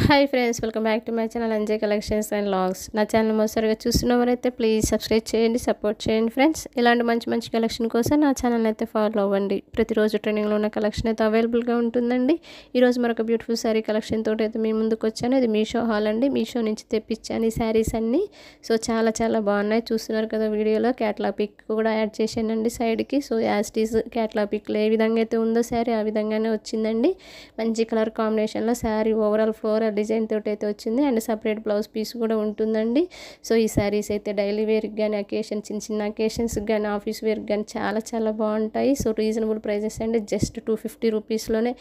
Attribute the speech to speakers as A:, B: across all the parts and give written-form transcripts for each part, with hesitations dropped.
A: Hi friends, welcome back to my channel Anjay collections and vlogs. నా channel మొదటిసారిగా చూస్తున్నవారైతే please subscribe చేయండి, support చేయండి ఫ్రెండ్స్. ఇలాంటి మంచి మంచి కలెక్షన్ కోసం నా ఛానల్ అయితే ఫాలో అవ్వండి. ప్రతిరోజు ట్రెండింగ్లో ఉన్న కలెక్షన్ అయితే అవైలబుల్గా ఉంటుందండి. ఈరోజు మరొక బ్యూటిఫుల్ శారీ కలెక్షన్ తోటి అయితే మీ ముందుకు వచ్చాను. ఇది మీషో హాల్ అండి. మీషో నుంచి తెప్పించాను ఈ శారీస్ అన్నీ. సో చాలా చాలా బాగున్నాయి, చూస్తున్నారు కదా వీడియోలో. క్యాట్లాగ్ పిక్ కూడా యాడ్ చేశానండి సైడ్కి. So as it is catalogue పిక్లో ఏ విధంగా అయితే ఉందో శారీ ఆ విధంగానే వచ్చిందండి. మంచి కలర్ కాంబినేషన్లో శారీ ఓవరాల్ ఫ్లోరల్ డిజైన్ తోటి అయితే వచ్చింది. అండ్ సపరేట్ బ్లౌజ్ పీస్ కూడా ఉంటుందండి. సో ఈ శారీస్ అయితే డైలీ వేర్కి కానీ, అకేషన్ చిన్న చిన్న అకేషన్స్కి కానీ, ఆఫీస్ వేర్కి కానీ చాలా చాలా బాగుంటాయి. సో రీజనబుల్ ప్రైజెస్ అండి. జస్ట్ 250 రూపీస్లోనే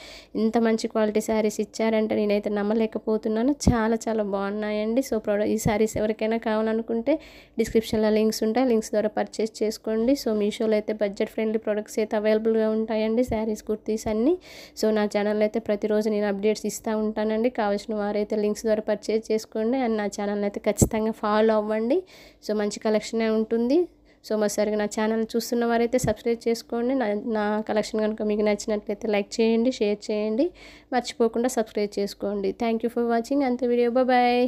A: ఇంత మంచి క్వాలిటీ శారీస్ ఇచ్చారంటే నేనైతే నమ్మలేకపోతున్నాను. చాలా చాలా బాగున్నాయండి. సో ఈ శారీస్ ఎవరికైనా కావాలనుకుంటే డిస్క్రిప్షన్లో లింక్స్ ఉంటాయి, లింక్స్ ద్వారా పర్చేస్ చేసుకోండి. సో మీషోలో అయితే బడ్జెట్ ఫ్రెండ్లీ ప్రొడక్ట్స్ అయితే అవైలబుల్గా ఉంటాయండి, శారీస్ కుర్తీస్ అన్నీ. సో నా ఛానల్లో అయితే ప్రతిరోజు నేను అప్డేట్స్ ఇస్తూ ఉంటానండి. కావాల్సిన వారైతే లింక్స్ ద్వారా పర్చేజ్ చేసుకోండి. అండ్ నా ఛానల్ అయితే ఖచ్చితంగా ఫాలో అవ్వండి. సో మంచి కలెక్షనే ఉంటుంది. సో మరోసారిగా నా ఛానల్ చూస్తున్న వారైతే సబ్స్క్రైబ్ చేసుకోండి. నా కలెక్షన్ కనుక మీకు నచ్చినట్లయితే లైక్ చేయండి, షేర్ చేయండి, మర్చిపోకుండా సబ్స్క్రైబ్ చేసుకోండి. Thank you for watching. అంత వీడియో. బాయ్.